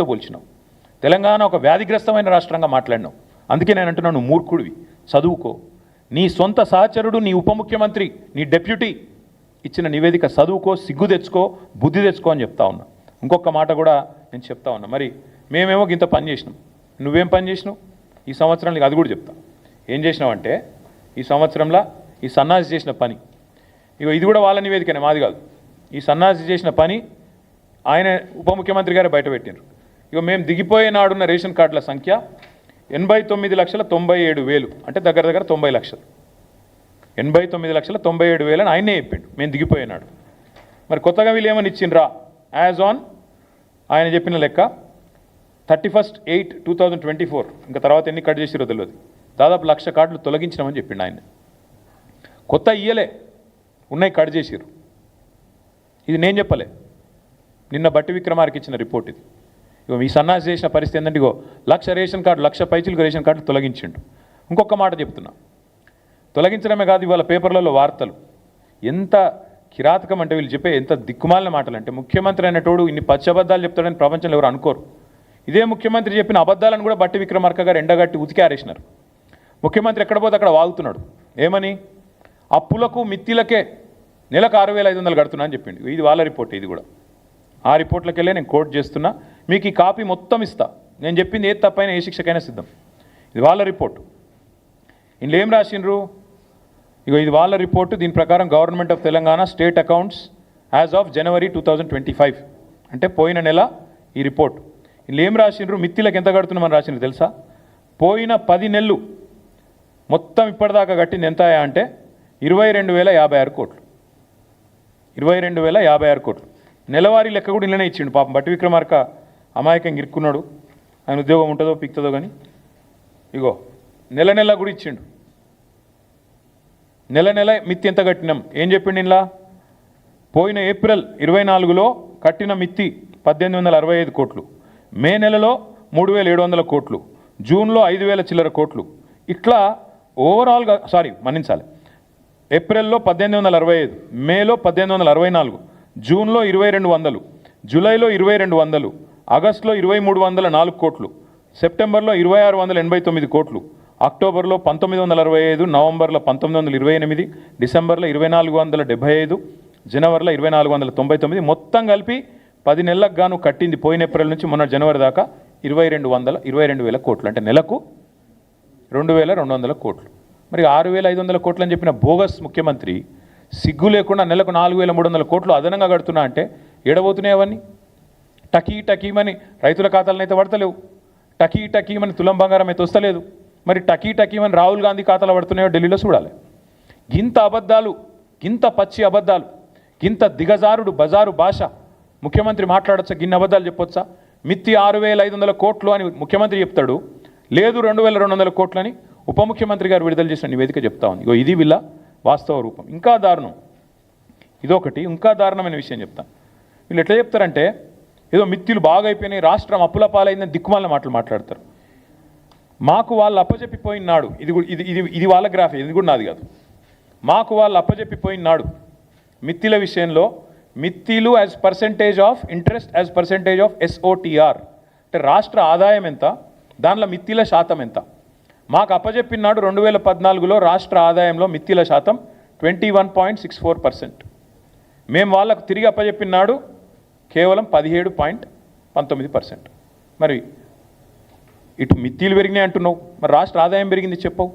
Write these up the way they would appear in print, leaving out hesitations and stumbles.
పోల్చినావు. తెలంగాణ ఒక వ్యాధిగ్రస్తమైన రాష్ట్రంగా మాట్లాడినావు. అందుకే నేను అంటున్నాను, నువ్వు మూర్ఖుడివి, చదువుకో. నీ సొంత సహచరుడు, నీ ఉప ముఖ్యమంత్రి, నీ డెప్యూటీ ఇచ్చిన నివేదిక చదువుకో, సిగ్గు తెచ్చుకో, బుద్ధి తెచ్చుకో అని చెప్తా ఉన్నా. ఇంకొక మాట కూడా నేను చెప్తా ఉన్నా. మరి మేమేమో ఇంత పని చేసినాం, నువ్వేం పని చేసినావు ఈ సంవత్సరంలో? అది కూడా చెప్తా. ఏం చేసినావంటే ఈ సంవత్సరంలో ఈ సన్నాసి చేసిన పని, ఇగో ఇది కూడా వాళ్ళ నివేదికనే, మాది కాదు. ఈ సన్నాసి చేసిన పని ఆయన ఉప ముఖ్యమంత్రి గారే బయటపెట్టినారు. ఇక మేము దిగిపోయే నాడున్న రేషన్ కార్డుల సంఖ్య 89,97,000, అంటే దగ్గర దగ్గర 90 లక్షలు. 89,97,000 అని ఆయనే చెప్పిండు మేము దిగిపోయినాడు. మరి కొత్తగా వీళ్ళు ఏమని ఇచ్చిండ్రా? యాజ్ ఆన్ ఆయన చెప్పిన లెక్క 31/8/2024, ఇంకా తర్వాత ఎన్ని కట్ చేసిరో తెలియదు, దాదాపు 1,00,000 కార్డులు తొలగించినామని చెప్పిండు ఆయన. కొత్త ఇయ్యలే, ఉన్నాయి కట్ చేసిరు. ఇది నేను చెప్పలే, నిన్న బట్టి విక్రమార్కి ఇచ్చిన రిపోర్ట్ ఇది. ఇగో ఈ సన్నాసి చేసిన పరిస్థితి ఏంటంటే, ఇగో 1,00,000 రేషన్ కార్డు, 1,00,000 పైచిలకు రేషన్ కార్డులు తొలగించిండు. ఇంకొక మాట చెప్తున్నా, తొలగించడమే కాదు, ఇవాళ పేపర్లలో వార్తలు ఎంత కిరాతకం అంటే, వీళ్ళు చెప్పే ఎంత దిక్కుమాలిన మాటలు అంటే, ముఖ్యమంత్రి అనేటోడు ఇన్ని పచ్చబద్దాలు చెప్తాడని ప్రపంచంలో ఎవరు అనుకోరు. ఇదే ముఖ్యమంత్రి చెప్పిన అబద్ధాలను కూడా బట్టి విక్రమార్క గారు ఎండగట్టి ఉతికి ఆరేసినారు. ముఖ్యమంత్రి ఎక్కడ పోతే అక్కడ వాగుతున్నాడు. ఏమని? అప్పులకు మిత్తిలకే నెలకు 6,500 కడుతున్నా అని చెప్పిండు. ఇది వాళ్ళ రిపోర్ట్. ఇది కూడా ఆ రిపోర్ట్లకి వెళ్ళే నేను కోట్ చేస్తున్నా. మీకు ఈ కాపీ మొత్తం ఇస్తా. నేను చెప్పింది ఏది తప్పైనా ఏ శిక్షకైనా సిద్ధం. ఇది వాళ్ళ రిపోర్టు. ఇందులో ఏం రాసిండ్రు? ఇగో ఇది వాళ్ళ రిపోర్టు. దీని ప్రకారం government of Telangana state accounts as of January 2025, అంటే పోయిన నెల ఈ రిపోర్ట్. ఇందులో ఏం రాసిండ్రు? మిత్తిలకు ఎంత కడుతున్నామని రాసిండ్రు తెలుసా? పోయిన 10 నెలలు మొత్తం ఇప్పటిదాకా కట్టింది ఎంత అంటే 22,056 కోట్లు. 22,056 కోట్లు. నెలవారీ లెక్క కూడా ఇళ్ళనే ఇచ్చిండు. పాపం బట్టి విక్రమార్క అమాయకంగా ఇరుక్కున్నాడు. ఆయన ఉద్యోగం ఉంటుందో పిక్తుందో కానీ ఇగో నెల నెల కూడా ఇచ్చిండు. నెల నెల మిత్తి ఎంత కట్టినాం ఏం చెప్పిండు ఇలా? పోయిన ఏప్రిల్ 24లో కట్టిన మిత్తి 1,865 కోట్లు, మే నెలలో 3,700 కోట్లు, జూన్లో 5,000 చిల్లర కోట్లు. ఇట్లా ఓవరాల్గా మన్నించాలి, ఏప్రిల్లో 1,865, మేలో 1,864, జూన్లో 2,200, జూలైలో 2,200, ఆగస్టులో 2,304 కోట్లు, సెప్టెంబర్లో 2,689 కోట్లు, అక్టోబర్లో 1,965, నవంబర్లో 1,928, డిసెంబర్లో 2,475, జనవరిలో 2,499, మొత్తం కలిపి 10 నెలలకు గాను కట్టింది పోయిన ఏప్రిల్ నుంచి మొన్న జనవరి దాకా 22,000 కోట్లు, అంటే నెలకు 2,200 కోట్లు. మరి 6,500 కోట్లు అని చెప్పిన బోగస్ ముఖ్యమంత్రి సిగ్గు లేకుండా నెలకు 4,300 కోట్లు అదనంగా కడుతున్నా అంటే ఏడబోతున్నాయి అవన్నీ? టకీమని రైతుల ఖాతాలను అయితే పడతలేవు, టకీమని తులం బంగారం అయితే వస్తలేదు. మరి టకీమని రాహుల్ గాంధీ ఖాతాలో పడుతున్నాయో ఢిల్లీలో చూడాలి. గింత అబద్ధాలు, గింత పచ్చి అబద్ధాలు, గింత దిగజారుడు బజారు భాష ముఖ్యమంత్రి మాట్లాడచ్చా? గిన్ని అబద్ధాలు చెప్పొచ్చా? మిత్తి 6,500 కోట్లు అని ముఖ్యమంత్రి చెప్తాడు, లేదు 2,200 కోట్లు అని ఉప ముఖ్యమంత్రి గారు విడుదల చేసిన నివేదిక చెప్తా ఉంది. ఇగో ఇది వీళ్ళ వాస్తవ రూపం. ఇంకా దారుణం ఇదొకటి. ఇంకా దారుణమైన విషయం చెప్తాను. వీళ్ళు ఎట్లా చెప్తారంటే, ఏదో మిత్తులు బాగా అయిపోయినాయి, రాష్ట్రం అప్పుల పాలైందని దిక్కుమాలిన మాటలు మాట్లాడతారు. మాకు వాళ్ళు అప్పచెప్పిపోయిన నాడు, ఇది వాళ్ళ గ్రాఫ్, ఇది కూడా నాది కాదు. మాకు వాళ్ళు అప్పచెప్పిపోయిన నాడు మిత్తిల విషయంలో, మిత్తిలు as percentage of interest as percentage of SOTR, అంటే రాష్ట్ర ఆదాయం ఎంత, దానిలో మిత్తిల శాతం ఎంత. మాకు అప్పచెప్పినాడు 2014లో రాష్ట్ర ఆదాయంలో మిత్తిల శాతం 21.64%. మేము వాళ్ళకు తిరిగి అప్పచెప్పినాడు కేవలం 17.19%. మరి ఇటు మిత్తిలు పెరిగినాయి అంటున్నావు, మరి రాష్ట్ర ఆదాయం పెరిగింది చెప్పవు.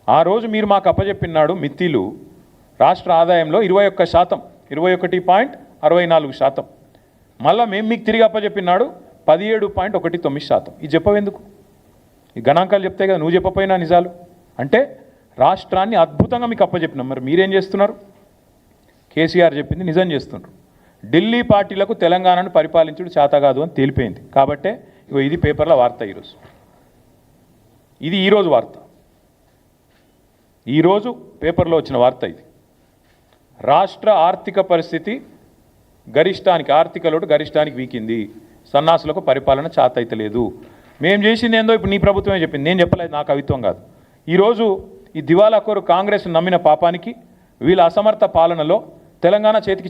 ఆ రోజు మీరు మాకు అప్పచెప్పినాడు మిత్తిలు రాష్ట్ర ఆదాయంలో 21%, 21.64%. మళ్ళీ మేము మీకు తిరిగి అప్పచెప్పినాడు 17.19%. ఇది చెప్పవెందుకు? ఈ గణాంకాలు చెప్తే కదా, నువ్వు చెప్పపోయినా నిజాలు. అంటే రాష్ట్రాన్ని అద్భుతంగా మీకు అప్పచెప్పినాం, మరి మీరేం చేస్తున్నారు? కేసీఆర్ చెప్పింది నిజం చేస్తున్నారు. ఢిల్లీ పార్టీలకు తెలంగాణను పరిపాలించుడు చేత కాదు అని తేలిపోయింది. కాబట్టే ఇగో ఇది పేపర్ల వార్త ఈరోజు. ఇది ఈరోజు వార్త, ఈరోజు పేపర్లో వచ్చిన వార్త ఇది. రాష్ట్ర ఆర్థిక పరిస్థితి గరిష్టానికి, ఆర్థిక లోటు గరిష్టానికి వీకింది, సన్నాసులకు పరిపాలన చేత అయితే లేదు. మేము చేసింది ఏందో ఇప్పుడు నీ ప్రభుత్వమే చెప్పింది, నేను చెప్పలేదు, నా కవిత్వం కాదు. ఈరోజు ఈ దివాలాకోరు కాంగ్రెస్ నమ్మిన పాపానికి, వీళ్ళ అసమర్థ పాలనలో తెలంగాణ చేతికి